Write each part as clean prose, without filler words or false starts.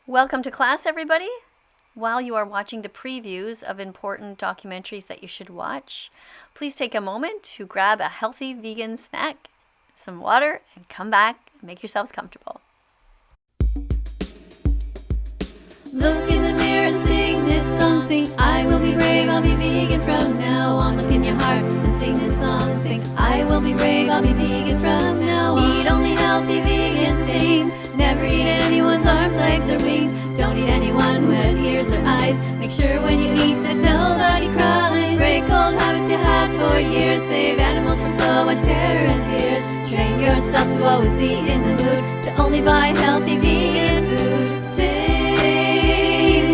Welcome to class, everybody. While you are watching the previews of important documentaries that you should watch, please take a moment to grab a healthy vegan snack, some water, and come back and make yourselves comfortable. Look in the mirror and sing this song. Sing, I will be brave, I'll be vegan from now on. Look in your heart and sing this song. Sing, I will be brave, I'll be vegan from now on. Eat only healthy vegan things. Never eat anyone's arms, legs, or wings. Don't eat anyone who had ears or eyes. Make sure when you eat that nobody cries. Break old habits you had for years. Save animals from so much terror and tears. Train yourself to always be in the mood to only buy healthy vegan food. Sing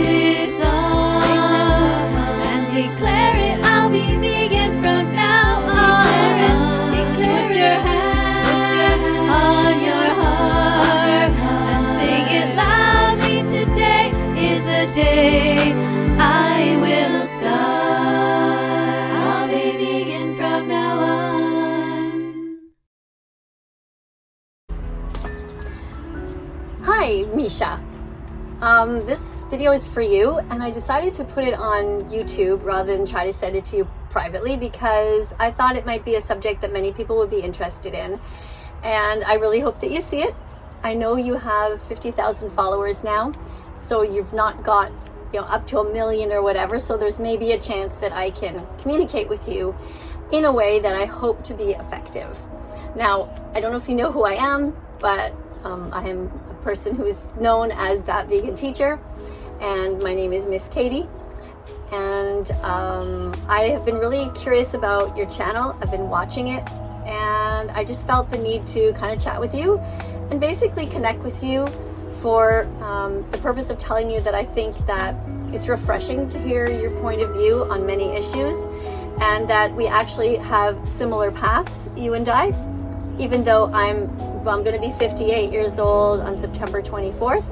this song and declare it. I'll be vegan from now on. Declare it. Put your hand on your heart and sing it loudly. Today is the day I will start. I'll be vegan from now on. Hi, Misha. This video is for you, and I decided to put it on YouTube rather than try to send it to you privately because I thought it might be a subject that many people would be interested in, and I really hope that you see it. I know you have 50,000 followers now, so you've not got up to 1 million or whatever, so there's maybe a chance that I can communicate with you in a way that I hope to be effective. Now, I don't know if you know who I am, but I am a person who is known as That Vegan Teacher, and my name is Miss KADIE. And I have been really curious about your channel. I've been watching it, and I just felt the need to kind of chat with you and basically connect with you for the purpose of telling you that I think that it's refreshing to hear your point of view on many issues, and that we actually have similar paths, you and I, even though I'm going to be 58 years old on September 24th.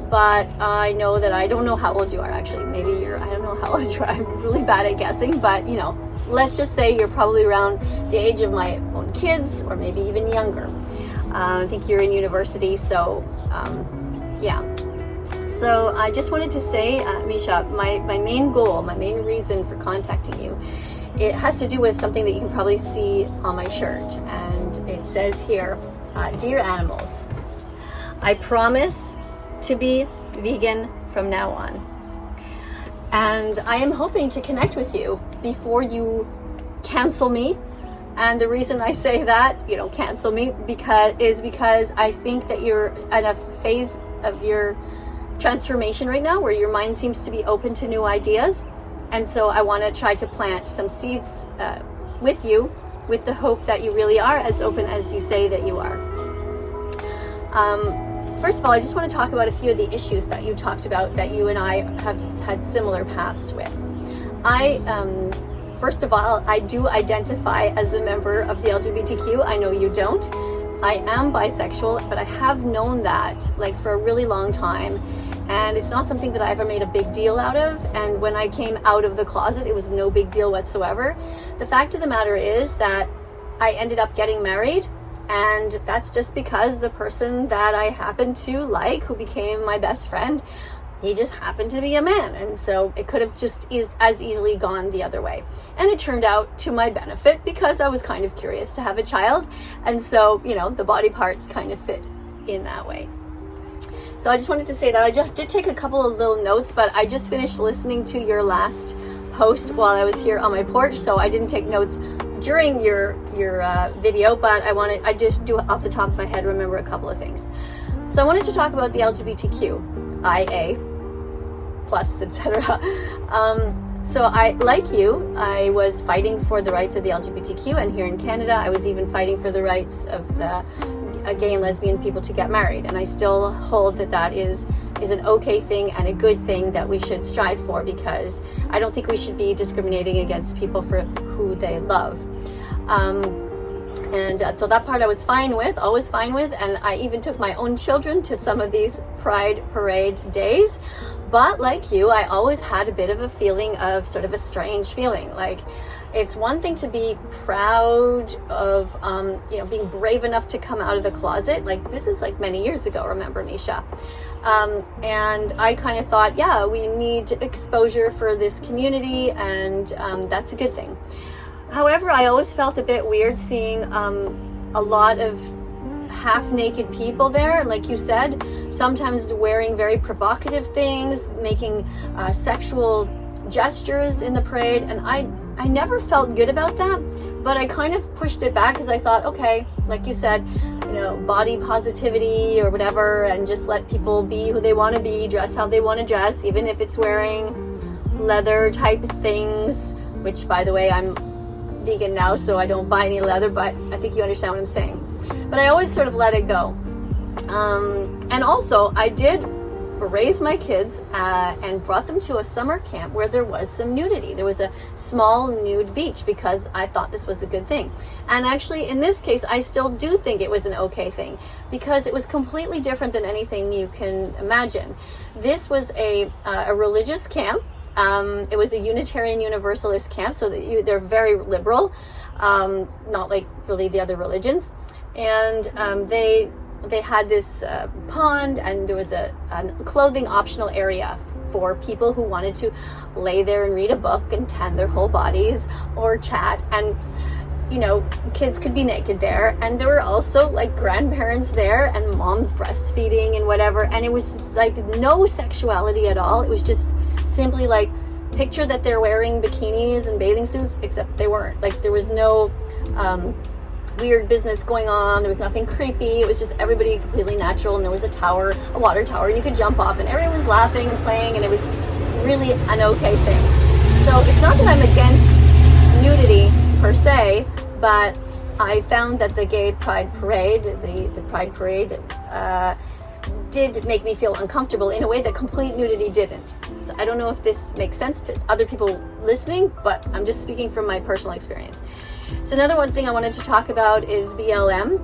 But I know that I don't know how old you are, actually. Maybe I don't know how old you are. I'm really bad at guessing, but let's just say you're probably around the age of my own kids, or maybe even younger. I think you're in university, so yeah. So I just wanted to say, Misha, my main goal, my main reason for contacting you, it has to do with something that you can probably see on my shirt, and it says here, Dear animals, I promise to be vegan from now on. And I am hoping to connect with you before you cancel me. And the reason I say that, cancel me, because I think that you're at a phase of your transformation right now where your mind seems to be open to new ideas. And so I want to try to plant some seeds with you, with the hope that you really are as open as you say that you are. First of all, I just want to talk about a few of the issues that you talked about that you and I have had similar paths with. First of all, I do identify as a member of the LGBTQ. I know you don't. I am bisexual, but I have known that for a really long time. And it's not something that I ever made a big deal out of. And when I came out of the closet, it was no big deal whatsoever. The fact of the matter is that I ended up getting married. And that's just because the person that I happened to like, who became my best friend, he just happened to be a man. And so it could have just as easily gone the other way. And it turned out to my benefit because I was kind of curious to have a child. And so, the body parts kind of fit in that way. So I just wanted to say that I just did take a couple of little notes, but I just finished listening to your last post while I was here on my porch. So I didn't take notes during your video, but I just do off the top of my head remember a couple of things. So I wanted to talk about the LGBTQ, IA, plus, etc. So like you, I was fighting for the rights of the LGBTQ, and here in Canada, I was even fighting for the rights of the gay and lesbian people to get married. And I still hold that is an okay thing and a good thing that we should strive for, because I don't think we should be discriminating against people for who they love. So that part I was fine with, always fine with, and I even took my own children to some of these Pride Parade days. But like you, I always had a bit of a feeling of sort of a strange feeling. It's one thing to be proud of, being brave enough to come out of the closet. This is many years ago, remember, Misha? And I kind of thought, yeah, we need exposure for this community, and that's a good thing. However, I always felt a bit weird seeing a lot of half-naked people there, like you said, sometimes wearing very provocative things, making sexual gestures in the parade, and I never felt good about that, but I kind of pushed it back because I thought, okay, like you said, you know, body positivity or whatever, and just let people be who they want to be, dress how they want to dress, even if it's wearing leather type things, which, by the way, I'm vegan now, so I don't buy any leather, but I think you understand what I'm saying. But I always sort of let it go. And also, I did raise my kids and brought them to a summer camp where there was some nudity. There was a small nude beach because I thought this was a good thing. And actually, in this case, I still do think it was an okay thing because it was completely different than anything you can imagine. This was a religious camp. It was a Unitarian Universalist camp, so that they're very liberal, not like really the other religions. And they had this pond, and there was a clothing optional area for people who wanted to lay there and read a book and tan their whole bodies or chat. And you know, kids could be naked there, and there were also like grandparents there and moms breastfeeding and whatever, and it was like no sexuality at all. It was just simply like, picture that they're wearing bikinis and bathing suits, except they weren't. Like, there was no weird business going on. There was nothing creepy. It was just everybody completely natural, and there was a water tower, and you could jump off, and everyone was laughing and playing, and it was really an okay thing. So it's not that I'm against nudity per se, but I found that the gay pride parade, the pride parade, did make me feel uncomfortable in a way that complete nudity didn't. So I don't know if this makes sense to other people listening, but I'm just speaking from my personal experience. So another one thing I wanted to talk about is BLM,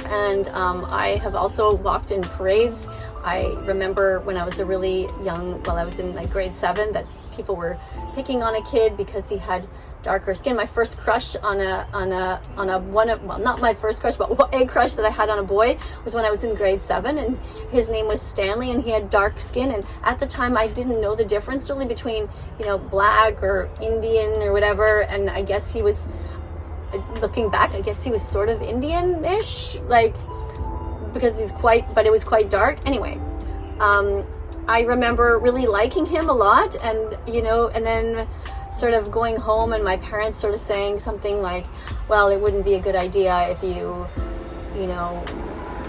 and I have also walked in parades. I remember when I was a really young, I was in like grade 7, that people were picking on a kid because he had darker skin. My first crush on not my first crush, but a crush that I had on a boy was when I was in grade 7, and his name was Stanley, and he had dark skin. And at the time, I didn't know the difference really between, you know, black or Indian or whatever. And I guess he was, looking back, I guess he was sort of Indian-ish, like, because but it was quite dark. Anyway, I remember really liking him a lot, and, you know, and then sort of going home and my parents sort of saying something like, well, it wouldn't be a good idea if you know,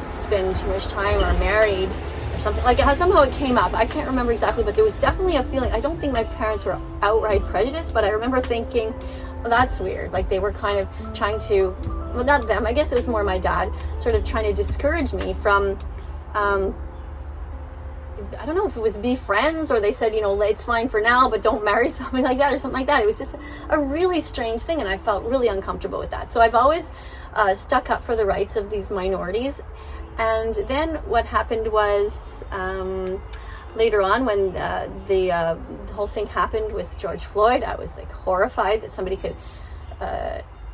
spend too much time or married or something. Like, how somehow it came up. I can't remember exactly, but there was definitely a feeling. I don't think my parents were outright prejudiced, but I remember thinking, well, that's weird. Like, they were kind of trying to, well, not them, I guess it was more my dad, sort of trying to discourage me from, I don't know if it was be friends, or they said, you know, it's fine for now, but don't marry somebody like that or something like that. It was just a really strange thing, and I felt really uncomfortable with that. So I've always stuck up for the rights of these minorities. And then what happened was, later on, when the whole thing happened with George Floyd, I was like horrified that somebody could,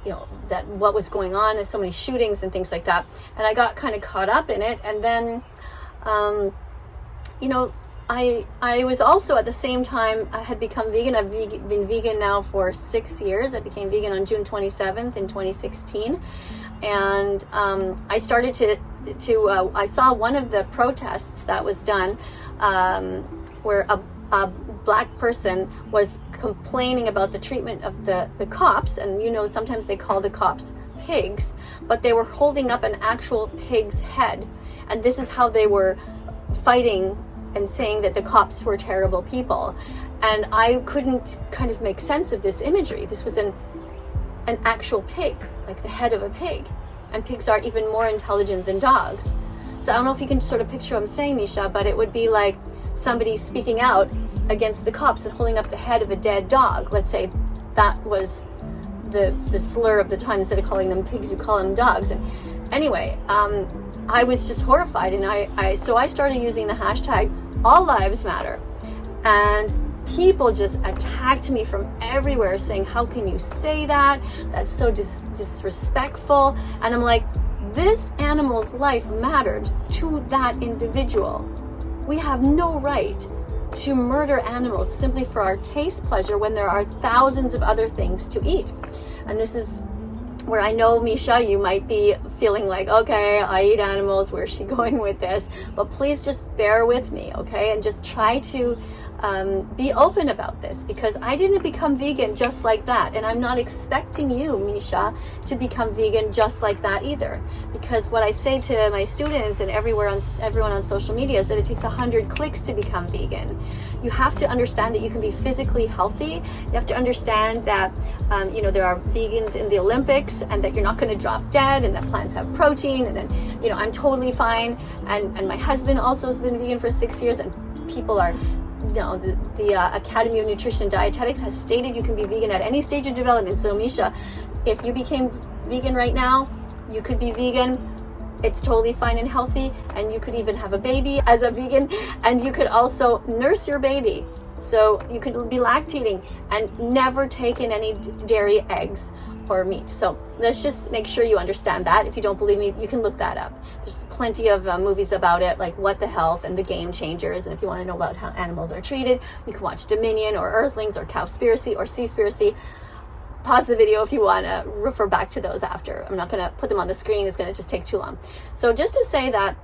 you know, that what was going on, and so many shootings and things like that. And I got kind of caught up in it. And then, you know, I was also at the same time, I had become vegan. I've been vegan now for 6 years. I became vegan on June 27th in 2016. And I started to I saw one of the protests that was done where a black person was complaining about the treatment of the cops. And, you know, sometimes they call the cops pigs, but they were holding up an actual pig's head. And this is how they were fighting and saying that the cops were terrible people. And I couldn't kind of make sense of this imagery. This was an actual pig, like the head of a pig. And pigs are even more intelligent than dogs. So I don't know if you can sort of picture what I'm saying, Misha, but it would be like somebody speaking out against the cops and holding up the head of a dead dog. Let's say that was the slur of the time. Instead of calling them pigs, you call them dogs. And anyway, I was just horrified, and so I started using the hashtag All Lives Matter, and people just attacked me from everywhere saying, how can you say that? That's so disrespectful. And I'm like, this animal's life mattered to that individual. We have no right to murder animals simply for our taste pleasure when there are thousands of other things to eat. And this is where I know, Misha, you might be feeling like, okay, I eat animals, where's she going with this? But please just bear with me, okay? And just try to be open about this, because I didn't become vegan just like that. And I'm not expecting you, Misha, to become vegan just like that either. Because what I say to my students and everyone on social media is that it takes 100 clicks to become vegan. You have to understand that you can be physically healthy. You have to understand that there are vegans in the Olympics, and that you're not going to drop dead, and that plants have protein, and then I'm totally fine. And my husband also has been vegan for 6 years, and people are, the Academy of Nutrition and Dietetics has stated you can be vegan at any stage of development. So Misha, if you became vegan right now, you could be vegan. It's totally fine and healthy, and you could even have a baby as a vegan, and you could also nurse your baby. So you could be lactating and never take in any dairy, eggs, or meat. So let's just make sure you understand that. If you don't believe me, you can look that up. There's plenty of movies about it, like What the Health and The Game Changers. And if you want to know about how animals are treated, you can watch Dominion or Earthlings or Cowspiracy or Seaspiracy. Pause the video if you want to refer back to those after. I'm not going to put them on the screen. It's going to just take too long. So just to say that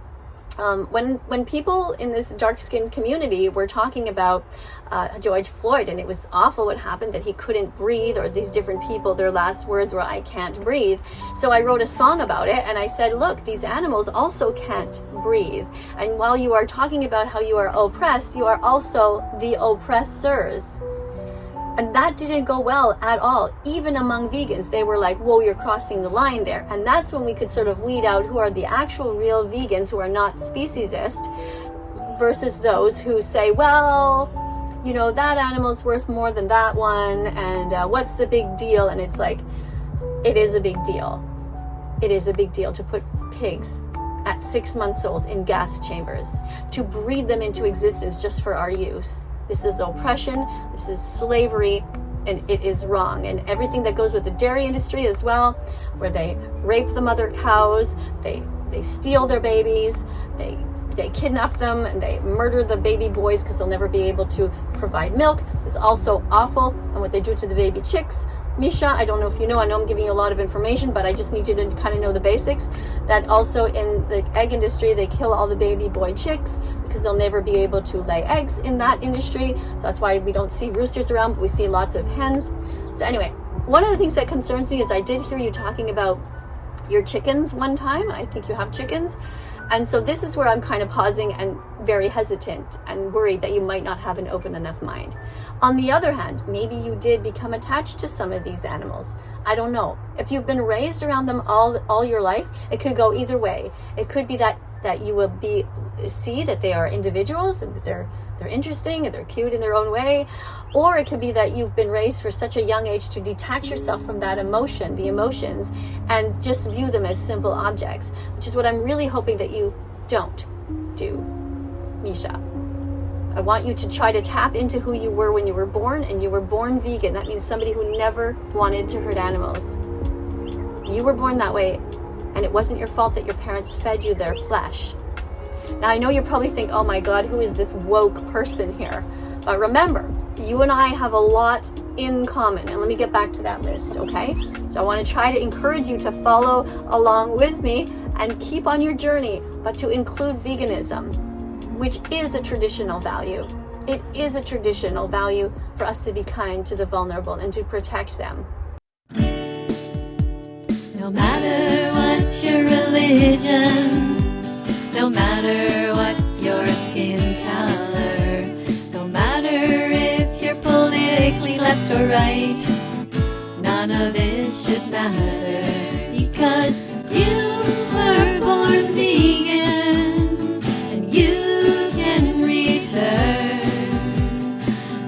when people in this dark-skinned community were talking about George Floyd, and it was awful what happened, that he couldn't breathe, or these different people, their last words were, I can't breathe. So I wrote a song about it, and I said, look, these animals also can't breathe. And while you are talking about how you are oppressed, you are also the oppressors. And that didn't go well at all. Even among vegans, they were like, whoa, you're crossing the line there. And that's when we could sort of weed out who are the actual real vegans who are not speciesist versus those who say, well, that animal's worth more than that one, and what's the big deal? And it's like, it is a big deal. It is a big deal to put pigs at 6 months old in gas chambers, to breed them into existence just for our use. This is oppression, this is slavery, and it is wrong. And everything that goes with the dairy industry as well, where they rape the mother cows, they steal their babies, they kidnap them, and they murder the baby boys because they'll never be able to provide milk. It's also awful. And what they do to the baby chicks, Misha, I don't know if you know, I know I'm giving you a lot of information, but I just need you to kind of know the basics, that also in the egg industry, they kill all the baby boy chicks because they'll never be able to lay eggs in that industry. So that's why we don't see roosters around, but we see lots of hens. So anyway, one of the things that concerns me is I did hear you talking about your chickens one time. I think you have chickens. And so this is where I'm kind of pausing and very hesitant and worried that you might not have an open enough mind. On the other hand, maybe you did become attached to some of these animals. I don't know. If you've been raised around them all your life, it could go either way. It could be that you will see that they are individuals, and that they're interesting and they're cute in their own way. Or it could be that you've been raised for such a young age to detach yourself from that emotion, the emotions, and just view them as simple objects, which is what I'm really hoping that you don't do, Misha. I want you to try to tap into who you were when you were born, and you were born vegan. That means somebody who never wanted to hurt animals. You were born that way, and it wasn't your fault that your parents fed you their flesh. Now, I know you probably think, oh my God, who is this woke person here? But remember, you and I have a lot in common. And let me get back to that list, okay? So I want to try to encourage you to follow along with me and keep on your journey, but to include veganism, which is a traditional value. It is a traditional value for us to be kind to the vulnerable and to protect them. No matter what your religion, no matter what your skin color, no matter if you're politically left or right, none of it should matter, because you were born vegan and you can return.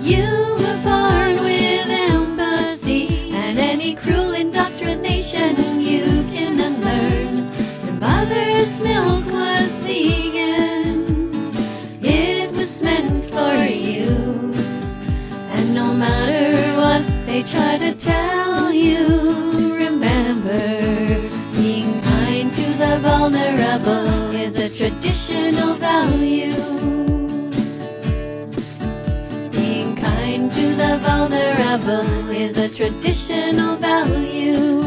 You were born with empathy, and any cruel indoctrination you can unlearn. Your mother's milk was vegan, it was meant for you. And no matter what they try to tell you, remember, being is a traditional value.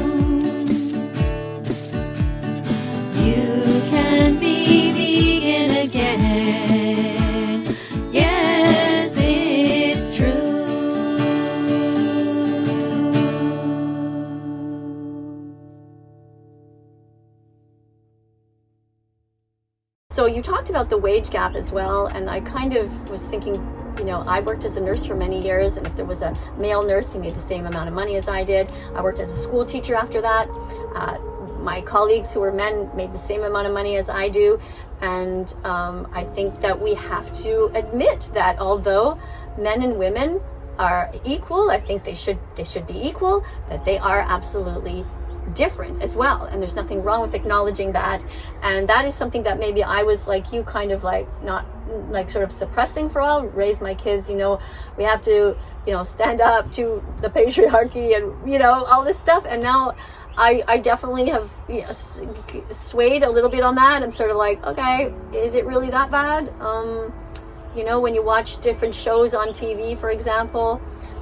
You can be vegan again. Yes, it's true. So you talked about the wage gap as well, and I kind of was thinking, you know, I worked as a nurse for many years, and if there was a male nurse, he made the same amount of money as I did. I worked as a school teacher after that. My colleagues who were men made the same amount of money as I do, and I think that we have to admit that although men and women are equal, I think they should be equal, that they are absolutely different as well, and there's nothing wrong with acknowledging that. And that is something that maybe I was like you, kind of like not like sort of suppressing for a while. Raise my kids, you know, we have to, you know, stand up to the patriarchy and, you know, all this stuff. And now I definitely have, you know, swayed a little bit on that. I'm sort of like, okay, is it really that bad? You know, when you watch different shows on TV, for example,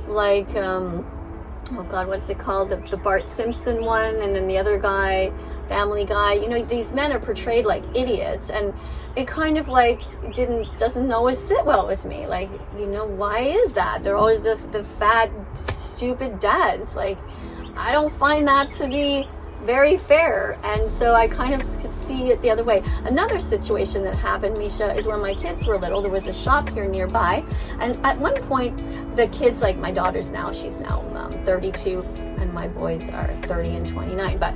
like oh God, what's it called? The Bart Simpson one, and then the other guy, Family Guy. You know, these men are portrayed like idiots, and it kind of like doesn't always sit well with me. Like, you know, why is that? They're always the fat, stupid dads. Like, I don't find that to be very fair, and so I kind of could see it the other way. Another situation that happened, Misha, is when my kids were little. There was a shop here nearby, and at one point the kids, like my daughter's now, she's now 32, and my boys are 30 and 29, but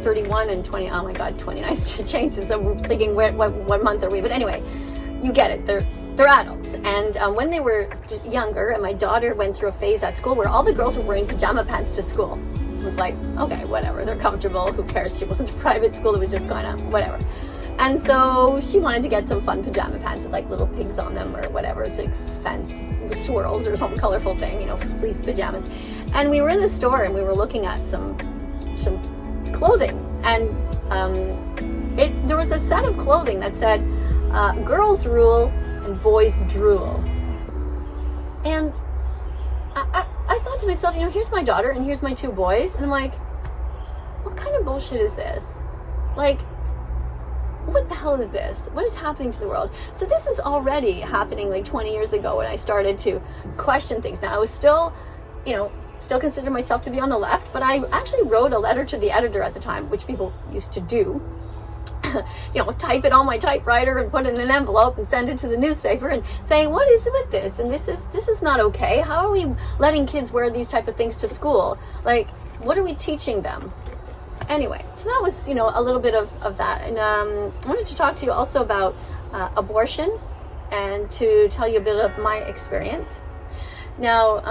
31 and 20. Oh my God, 29 changes. So we're thinking what month are we? But anyway, you get it. They're adults, and when they were younger, and my daughter went through a phase at school where all the girls were wearing pajama pants to school. It was like, okay, whatever, they're comfortable, who cares? She wasn't a private school, it was just going on, whatever. And so she wanted to get some fun pajama pants with like little pigs on them or whatever. It's like swirls or some colorful thing, you know, fleece pajamas. And we were in the store and we were looking at some clothing, and there was a set of clothing that said girls rule and boys drool. And I thought to myself, you know, here's my daughter and here's my two boys, and I'm like, what kind of bullshit is this? Like, what the hell is this? What is happening to the world? So this is already happening like 20 years ago when I started to question things. Now I was still, you know, still consider myself to be on the left, but I actually wrote a letter to the editor at the time, which people used to do. You know, type it on my typewriter and put it in an envelope and send it to the newspaper and saying, what is it with this? And this is not okay. How are we letting kids wear these type of things to school? Like, what are we teaching them? Anyway, so that was, you know, a little bit of that. And I wanted to talk to you also about abortion and to tell you a bit of my experience. Now,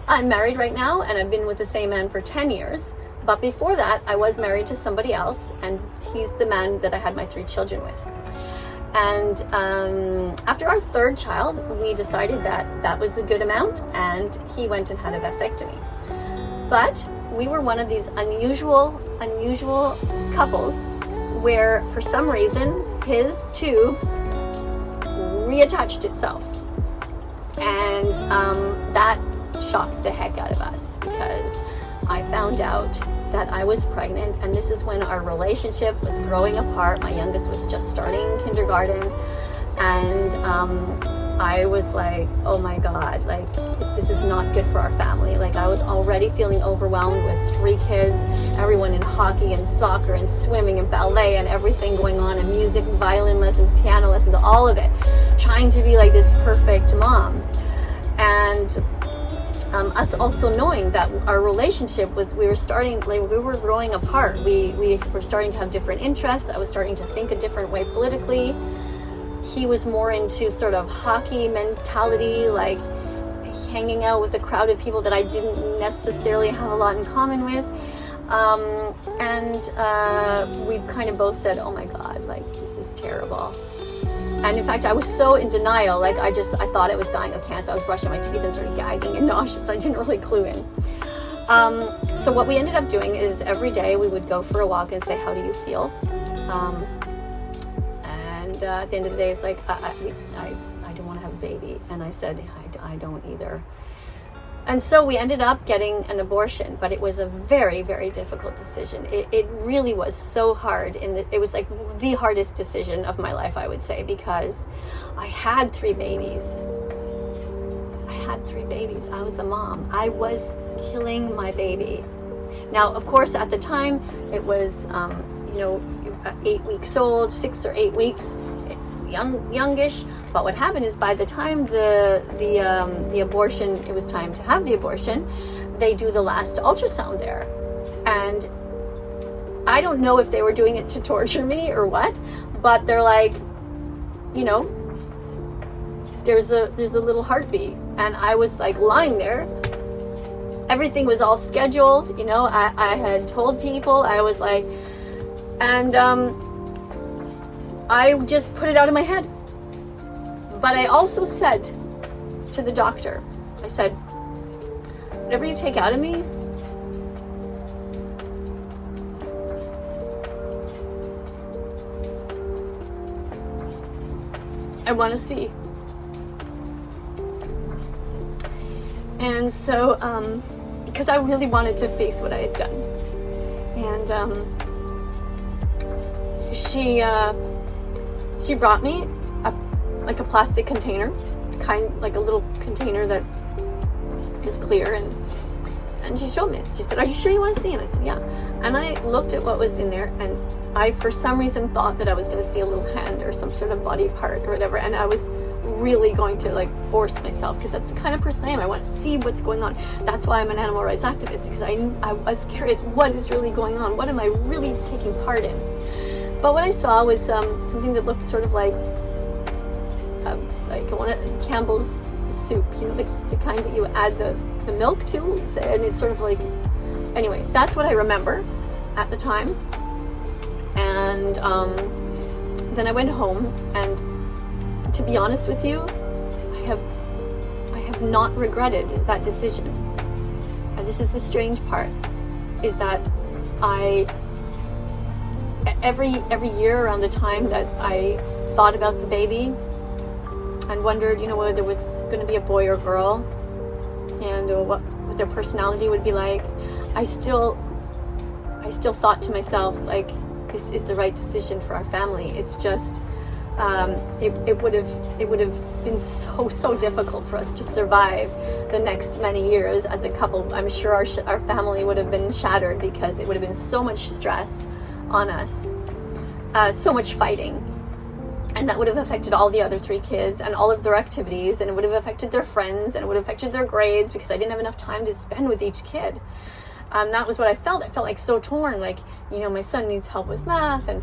I'm married right now, and I've been with the same man for 10 years. But before that, I was married to somebody else, and he's the man that I had my 3 children with. And after our 3rd child, we decided that that was a good amount, and he went and had a vasectomy. But we were one of these unusual couples where, for some reason, his tube reattached itself. And that shocked the heck out of us, because I found out that I was pregnant, and this is when our relationship was growing apart. My youngest was just starting kindergarten, and I was like, oh my God, like, this is not good for our family. Like, I was already feeling overwhelmed with 3 kids, everyone in hockey and soccer and swimming and ballet and everything going on, and music, violin lessons, piano lessons, all of it, trying to be like this perfect mom. And us also knowing that our relationship was, we were growing apart. We were starting to have different interests. I was starting to think a different way politically. He was more into sort of hockey mentality, like hanging out with a crowd of people that I didn't necessarily have a lot in common with. And we kind of both said, oh my God, like, this is terrible. And in fact, I was so in denial, like I thought I was dying of cancer. I was brushing my teeth and started gagging and nauseous. I didn't really clue in. So what we ended up doing is every day we would go for a walk and say, how do you feel? And at the end of the day, it's like, I I don't want to have a baby. And I said, I don't either. And so we ended up getting an abortion, but it was a very, very difficult decision. It really was so hard. It was like the hardest decision of my life, I would say, because I had 3 babies. I was a mom. I was killing my baby. Now, of course, at the time, it was, 8 weeks old, 6 or 8 weeks. It's youngish. But what happened is, by the time the abortion, it was time to have the abortion, they do the last ultrasound there. And I don't know if they were doing it to torture me or what, but they're like, there's a little heartbeat. And I was like lying there. Everything was all scheduled, I had told people, I was like, and I just put it out of my head. But I also said to the doctor, I said, whatever you take out of me, I want to see. And so, because I really wanted to face what I had done. And she brought me like a plastic container, like a little container that is clear, and she showed me it. She said, "Are you sure you want to see?" And I said, "Yeah." And I looked at what was in there, and I, for some reason, thought that I was going to see a little hand or some sort of body part or whatever, and I was really going to like force myself, because that's the kind of person I am. I want to see what's going on. That's why I'm an animal rights activist, because I was curious, what is really going on? What am I really taking part in? But what I saw was something that looked sort of like one of Campbell's soup, the kind that you add the milk to, and it's sort of like, anyway, that's what I remember at the time. And then I went home, and to be honest with you, I have not regretted that decision. And this is the strange part, is that every year around the time that I thought about the baby and wondered, whether there was going to be a boy or girl, and what their personality would be like, I still thought to myself, like, this is the right decision for our family. It's just it would have been so difficult for us to survive the next many years as a couple. I'm sure our family would have been shattered, because it would have been so much stress on us, so much fighting. And that would have affected all the other 3 kids and all of their activities, and it would have affected their friends, and it would have affected their grades, because I didn't have enough time to spend with each kid. That was what I felt. I felt like so torn, like, my son needs help with math, and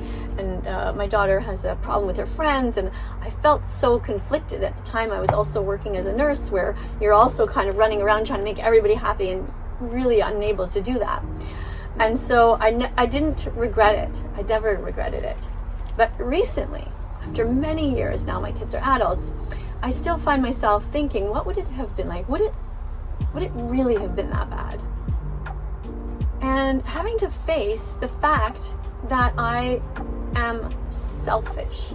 my daughter has a problem with her friends, and I felt so conflicted. At the time, I was also working as a nurse, where you're also kind of running around trying to make everybody happy, and really unable to do that. And so I didn't regret it. I never regretted it. But recently, after many years now, my kids are adults, I still find myself thinking, what would it have been like? Would it really have been that bad? And having to face the fact that I am selfish.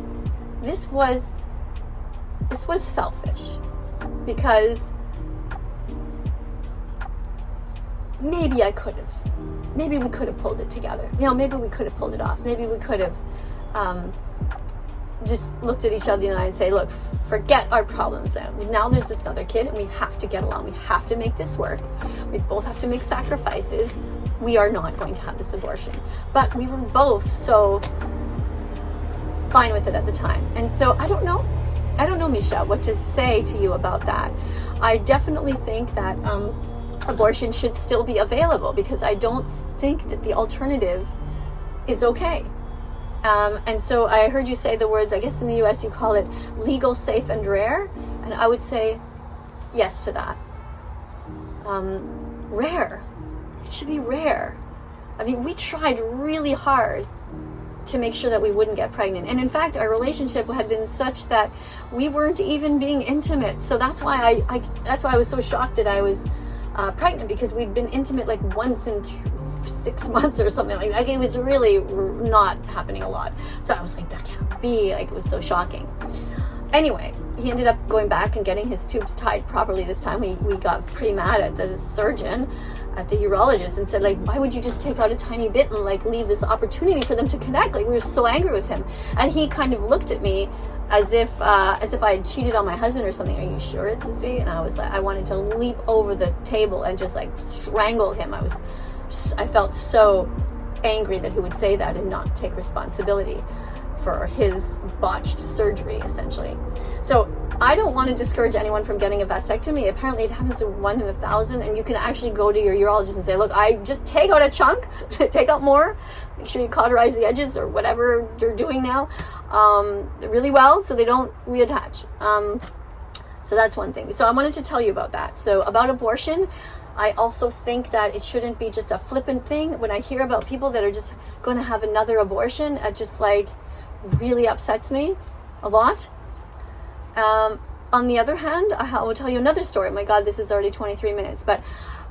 This was selfish, because maybe we could have pulled it together. Maybe we could have pulled it off. Maybe we could have just looked at each other in the eye and say, look, forget our problems now. There's this other kid, and we have to get along. We have to make this work. We both have to make sacrifices. We are not going to have this abortion. But we were both so fine with it at the time. And so I don't know, Michelle, what to say to you about that. I definitely think that abortion should still be available, because I don't think that the alternative is okay. And so I heard you say the words, I guess in the US you call it legal, safe, and rare. And I would say yes to that. Rare. It should be rare. I mean, we tried really hard to make sure that we wouldn't get pregnant. And in fact, our relationship had been such that we weren't even being intimate. So that's why I was so shocked that I was pregnant, because we'd been intimate like once in 6 months or something like that. Like, it was really not happening a lot. So I was like, that can't be. Like, it was so shocking. Anyway, he ended up going back and getting his tubes tied properly this time. We got pretty mad at the surgeon, at the urologist, and said, like, why would you just take out a tiny bit and like leave this opportunity for them to connect? Like, we were so angry with him. And he kind of looked at me as if I had cheated on my husband or something. Are you sure it's his baby? And I was like, I wanted to leap over the table and just like strangle him. I felt so angry that he would say that and not take responsibility for his botched surgery, essentially. So I don't want to discourage anyone from getting a vasectomy. Apparently it happens to 1 in 1,000, and you can actually go to your urologist and say, look, I just take out a chunk, take out more, make sure you cauterize the edges or whatever you're doing now really well so they don't reattach. So that's one thing. So I wanted to tell you about that. So about abortion, I also think that it shouldn't be just a flippant thing. When I hear about people that are just going to have another abortion, it just like really upsets me a lot. On the other hand, I will tell you another story. My God, this is already 23 minutes. But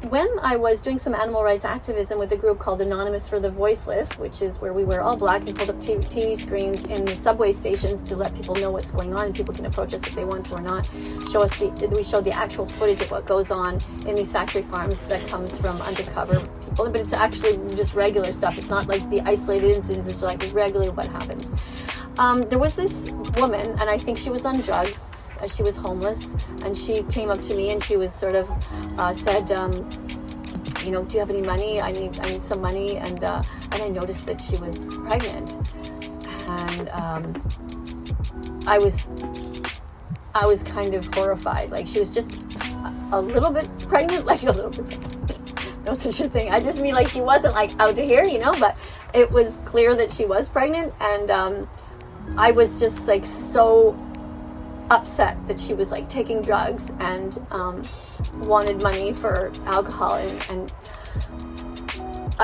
when I was doing some animal rights activism with a group called Anonymous for the Voiceless, which is where we wear all black and hold up TV screens in the subway stations to let people know what's going on, and people can approach us if they want to or not. We show the actual footage of what goes on in these factory farms that comes from undercover people, but it's actually just regular stuff. It's not like the isolated incidents. It's like regularly what happens. There was this woman, and I think she was on drugs. She was homeless, and she came up to me and she was sort of said, do you have any money? I need some money. And I noticed that she was pregnant, and I was kind of horrified. Like, she was just a little bit pregnant, like a little bit pregnant. No such a thing. I just mean like she wasn't like out to here, but it was clear that she was pregnant, and I was just like so upset that she was like taking drugs and wanted money for alcohol, and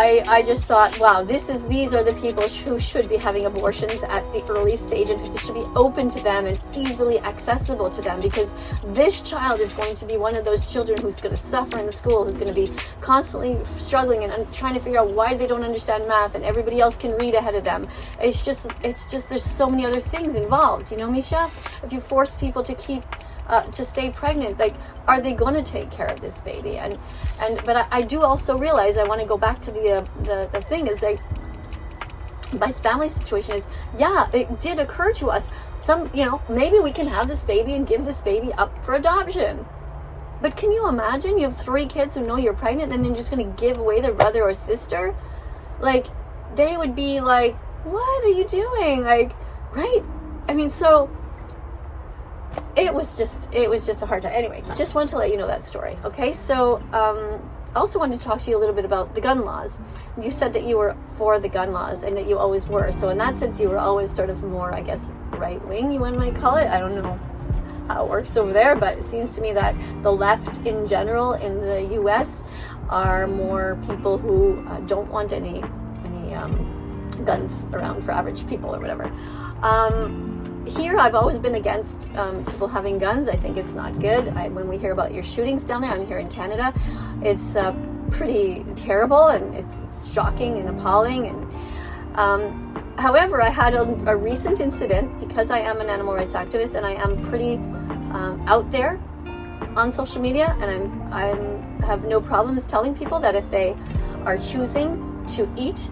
I just thought, wow, these are the people who should be having abortions at the early stage, and it should be open to them and easily accessible to them, because this child is going to be one of those children who's going to suffer in the school, who's going to be constantly struggling and trying to figure out why they don't understand math, and everybody else can read ahead of them. It's just there's so many other things involved, Misha? If you force people to keep to stay pregnant, like, are they going to take care of this baby? But I do also realize, I want to go back to the thing is, like, my family situation is, it did occur to us, maybe we can have this baby and give this baby up for adoption. But can you imagine, you have 3 kids who know you're pregnant, and then you're just going to give away their brother or sister? Like, they would be like, what are you doing? Like, right? I mean, so it was just a hard time. Anyway, just wanted to let you know that story. Okay, so I also wanted to talk to you a little bit about the gun laws. You said that you were for the gun laws, and that you always were. So in that sense, you were always sort of more, I guess, right-wing, you might call it. I don't know how it works over there, but it seems to me that the left in general in the U.S. are more people who don't want any guns around for average people or whatever. Here, I've always been against people having guns. I think it's not good. When we hear about your shootings down there, I'm here in Canada, it's pretty terrible, and it's shocking and appalling. And however, I had a recent incident, because I am an animal rights activist, and I am pretty out there on social media, and I have no problems telling people that if they are choosing to eat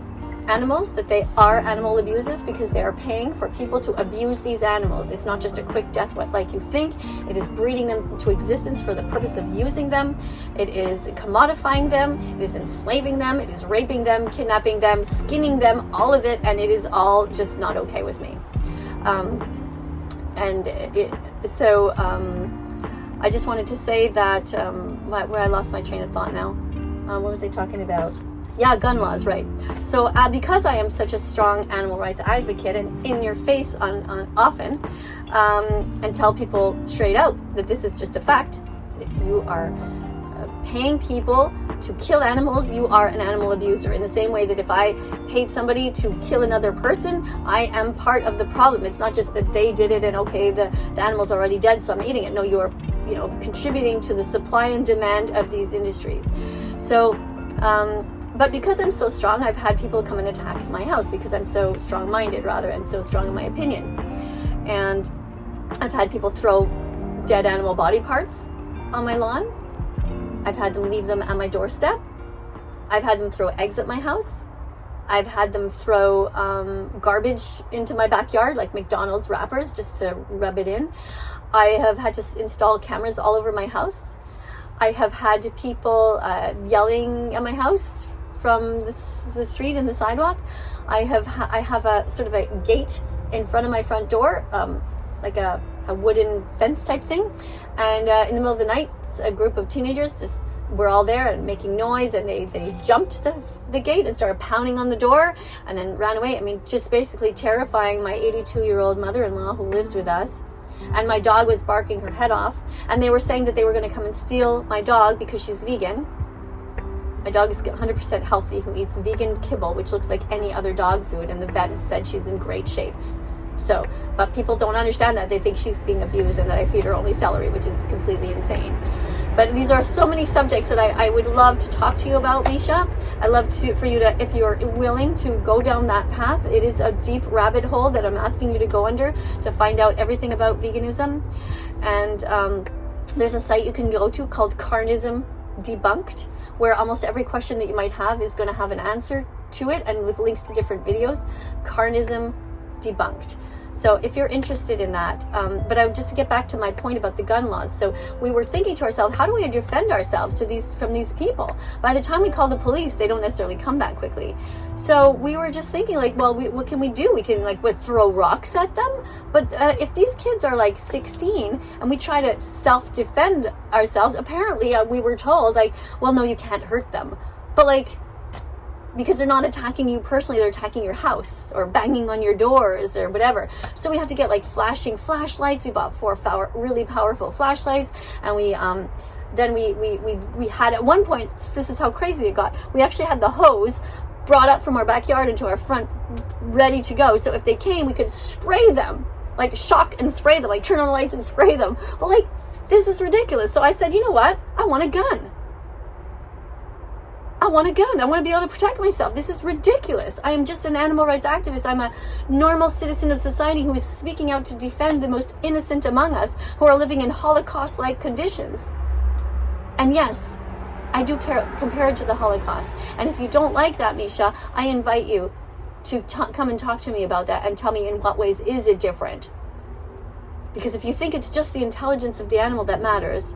animals, that they are animal abusers, because they are paying for people to abuse these animals. It's not just a quick death like you think. It is breeding them into existence for the purpose of using them. It is commodifying them. It is enslaving them. It is raping them, kidnapping them, skinning them, all of it, and it is all just not okay with me. I just wanted to say that where I lost my train of thought now. What was I talking about? Yeah, gun laws, right. So because I am such a strong animal rights advocate, and in your face on often, and tell people straight out that this is just a fact, if you are paying people to kill animals, you are an animal abuser. In the same way that if I paid somebody to kill another person, I am part of the problem. It's not just that they did it and okay, the animal's already dead, so I'm eating it. No, you are contributing to the supply and demand of these industries. So but because I'm so strong, I've had people come and attack my house because I'm so strong-minded, rather, and so strong in my opinion. And I've had people throw dead animal body parts on my lawn. I've had them leave them at my doorstep. I've had them throw eggs at my house. I've had them throw garbage into my backyard, like McDonald's wrappers, just to rub it in. I have had to install cameras all over my house. I have had people yelling at my house from the street and the sidewalk. I have a sort of a gate in front of my front door, like a wooden fence type thing. And in the middle of the night, a group of teenagers just were all there and making noise, and they jumped the gate and started pounding on the door and then ran away. I mean, just basically terrifying my 82-year-old mother-in-law who lives with us. And my dog was barking her head off. And they were saying that they were going to come and steal my dog because she's vegan. My dog is 100% healthy, who eats vegan kibble, which looks like any other dog food. And the vet has said she's in great shape. So, but people don't understand that. They think she's being abused and that I feed her only celery, which is completely insane. But these are so many subjects that I would love to talk to you about, Misha. I love for you to, if you're willing to go down that path. It is a deep rabbit hole that I'm asking you to go under to find out everything about veganism. And there's a site you can go to called Carnism Debunked, where almost every question that you might have is going to have an answer to it, and with links to different videos. Carnism Debunked. So if you're interested in that, but just to get back to my point about the gun laws. So we were thinking to ourselves, how do we defend ourselves from these people? By the time we call the police, they don't necessarily come that quickly. So we were just thinking, like, well, what can we do? We can throw rocks at them. But if these kids are like 16 and we try to self-defend ourselves, apparently we were told, like, well, no, you can't hurt them. But because they're not attacking you personally, they're attacking your house or banging on your doors or whatever. So we have to get flashing flashlights. We bought 4 really powerful flashlights, and we had at one point, this is how crazy it got, we actually had the hose brought up from our backyard into our front, ready to go. So if they came, we could spray them, shock and spray them, turn on the lights and spray them. But this is ridiculous. So I said, you know what? I want a gun. I want a gun. I want to be able to protect myself. This is ridiculous. I am just an animal rights activist. I'm a normal citizen of society who is speaking out to defend the most innocent among us who are living in Holocaust-like conditions. And yes, I do compare it to the Holocaust. And if you don't like that, Misha, I invite you to come and talk to me about that and tell me in what ways is it different. Because if you think it's just the intelligence of the animal that matters,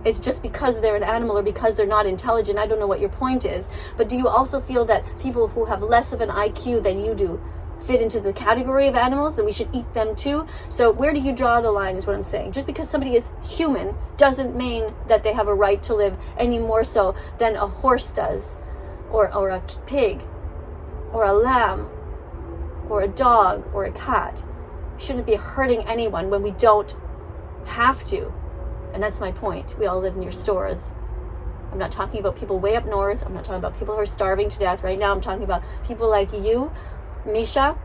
it's just because they're an animal or because they're not intelligent, I don't know what your point is. But do you also feel that people who have less of an IQ than you do fit into the category of animals, and we should eat them too? So where do you draw the line is what I'm saying. Just because somebody is human doesn't mean that they have a right to live any more so than a horse does, or a pig, or a lamb, or a dog, or a cat. We shouldn't be hurting anyone when we don't have to. And that's my point. We all live near stores. I'm not talking about people way up north. I'm not talking about people who are starving to death right now. I'm talking about people like you, Misha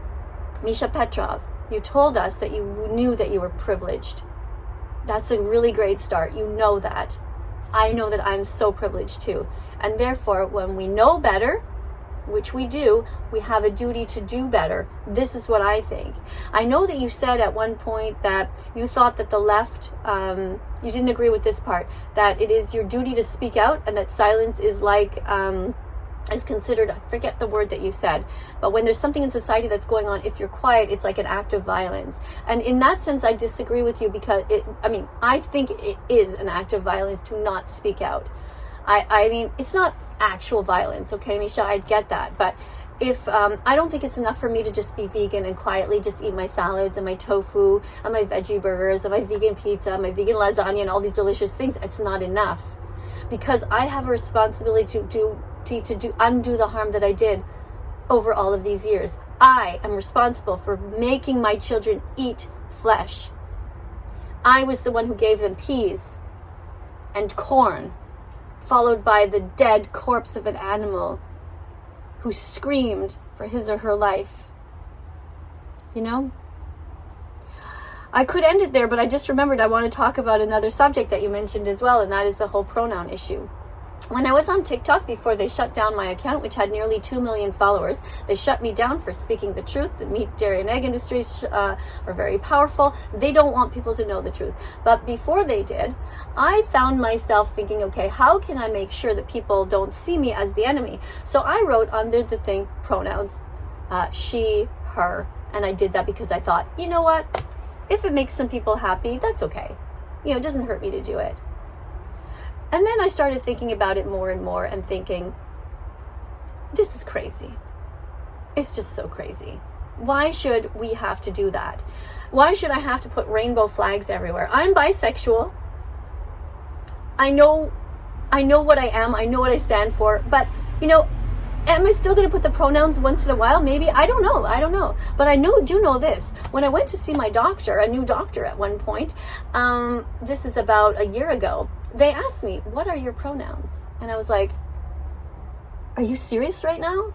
Petrov. You told us that you knew that you were privileged. That's a really great start. You know that. I know that I'm so privileged too. And therefore, when we know better, which we do, we have a duty to do better. This is what I think. I know that you said at one point that you thought that the left, you didn't agree with this part, that it is your duty to speak out, and that silence is is considered, I forget the word that you said, but when there's something in society that's going on, if you're quiet, it's like an act of violence. And in that sense, I disagree with you, because I think it is an act of violence to not speak out. I mean, it's not actual violence, okay, Misha, I get that, but if I don't think it's enough for me to just be vegan and quietly just eat my salads and my tofu and my veggie burgers and my vegan pizza, my vegan lasagna and all these delicious things. It's not enough, because I have a responsibility to undo the harm that I did over all of these years. I am responsible for making my children eat flesh. I was the one who gave them peas and corn, followed by the dead corpse of an animal who screamed for his or her life. You know? I could end it there, but I just remembered I want to talk about another subject that you mentioned as well, and that is the whole pronoun issue. When I was on TikTok before they shut down my account, which had nearly 2 million followers, they shut me down for speaking the truth. The meat, dairy, and egg industries are very powerful. They don't want people to know the truth. But before they did, I found myself thinking, okay, how can I make sure that people don't see me as the enemy? So I wrote under the thing pronouns, she, her, and I did that because I thought, you know what? If it makes some people happy, that's okay. You know, it doesn't hurt me to do it. And then I started thinking about it more and more and thinking, this is crazy. It's just so crazy. Why should we have to do that? Why should I have to put rainbow flags everywhere? I'm bisexual. I know what I am. I know what I stand for. But, you know, am I still going to put the pronouns once in a while? Maybe. I don't know. But I do know this. When I went to see my doctor, a new doctor at one point, this is about a year ago, they asked me, what are your pronouns? And I was like, are you serious right now?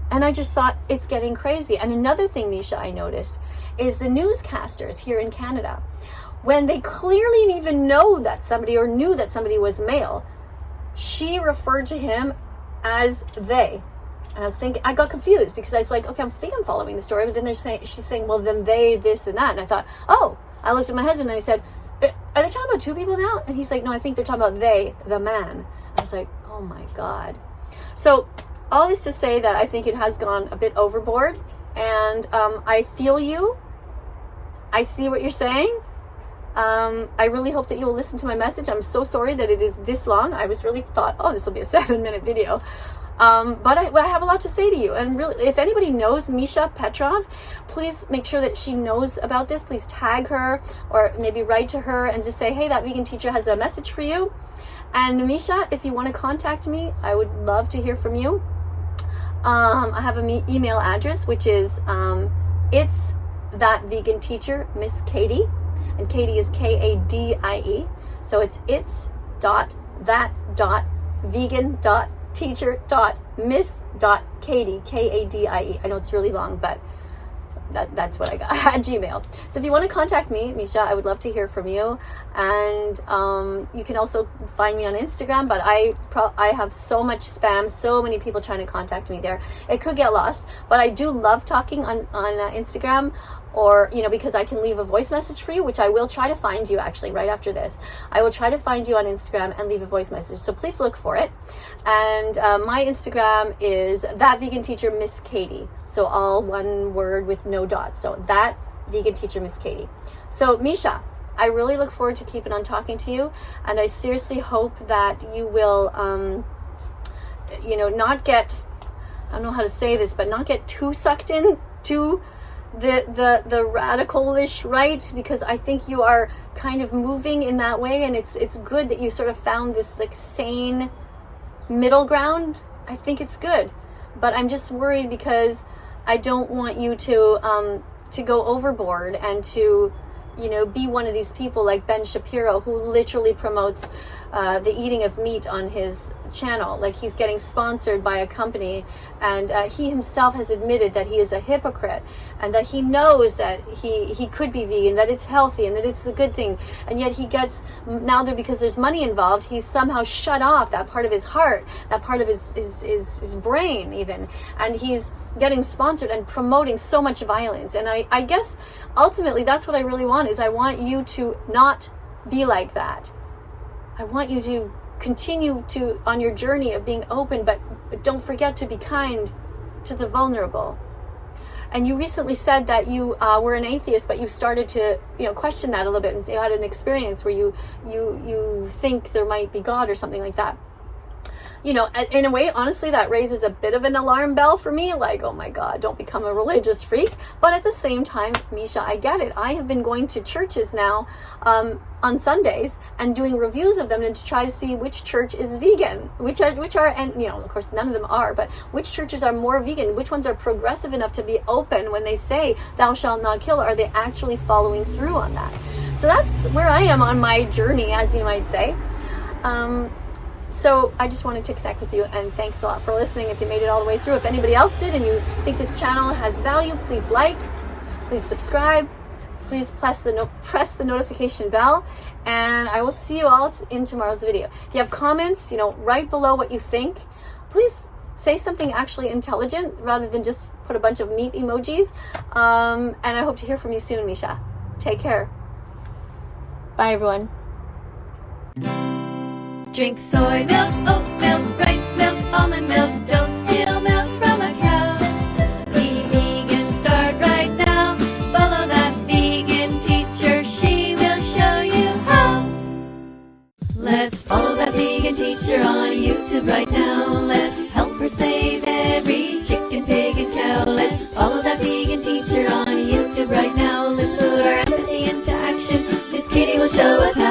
And I just thought, it's getting crazy. And another thing, Nisha, I noticed is the newscasters here in Canada, when they clearly didn't even know that somebody or knew that somebody was male, she referred to him as they. And I was thinking, I got confused because I was like, okay, I'm following the story, but then she's saying, well, then they, this and that. And I thought, oh, I looked at my husband and I said, are they talking about two people now? And he's like, no, I think they're talking about they, the man. I was like, oh my God. So all this to say that I think it has gone a bit overboard, and I feel you. I see what you're saying. I really hope that you will listen to my message. I'm so sorry that it is this long. I was really thought, oh, this will be a 7-minute video. But I have a lot to say to you. And really, if anybody knows Misha Petrov, please make sure that she knows about this. Please tag her or maybe write to her and just say, hey, that vegan teacher has a message for you. And Misha, if you want to contact me, I would love to hear from you. I have an email address, which is it's thatveganteacher, Miss KADIE. And KADIE is KADIE. So it's that.vegan.teacher.miss.KADIE, KADIE. I know it's really long, but that's what I got at Gmail. So if you want to contact me, Misha, I would love to hear from you. And you can also find me on Instagram, but I have so much spam, so many people trying to contact me there. It could get lost, but I do love talking on Instagram, or, you know, because I can leave a voice message for you, which I will try to find you actually right after this. I will try to find you on Instagram and leave a voice message. So please look for it. And my Instagram is thatveganteacher, Miss KADIE. So all one word with no dots. So thatveganteacher, Miss KADIE. So Misha, I really look forward to keeping on talking to you. And I seriously hope that you will, not get, I don't know how to say this, but not get too sucked in to the radical-ish right, because I think you are kind of moving in that way, and it's good that you sort of found this like sane middle ground. I think it's good, but I'm just worried because I don't want you to go overboard and to, you know, be one of these people like Ben Shapiro, who literally promotes the eating of meat on his channel. Like, he's getting sponsored by a company, and he himself has admitted that he is a hypocrite, and that he knows that he could be vegan, that it's healthy, and that it's a good thing, and yet he gets, now that because there's money involved, he's somehow shut off that part of his heart, that part of his brain even, and he's getting sponsored and promoting so much violence. And I guess ultimately that's what I really want, is I want you to not be like that. I want you to continue to on your journey of being open, but don't forget to be kind to the vulnerable. And you recently said that you were an atheist, but you started to, question that a little bit, and you had an experience where you think there might be God or something like that. In a way, honestly, that raises a bit of an alarm bell for me, like, oh my God, don't become a religious freak. But at the same time, Misha, I get it. I have been going to churches now on Sundays and doing reviews of them, and to try to see which church is vegan, which are, and of course none of them are, but which churches are more vegan, which ones are progressive enough to be open when they say thou shalt not kill. Are they actually following through on that? So that's where I am on my journey, as you might say. So I just wanted to connect with you, and thanks a lot for listening. If you made it all the way through, if anybody else did and you think this channel has value, please like, please subscribe, please press the notification bell, and I will see you all in tomorrow's video. If you have comments, write below what you think. Please say something actually intelligent rather than just put a bunch of meat emojis. And I hope to hear from you soon, Misha. Take care. Bye, everyone. Drink soy milk, oat milk, rice milk, almond milk. Don't steal milk from a cow. Be vegan, start right now. Follow that vegan teacher, she will show you how. Let's follow that vegan teacher on YouTube right now. Let's help her save every chicken, pig, and cow. Let's follow that vegan teacher on YouTube right now. Let's put our empathy into action. Miss KADIE will show us how.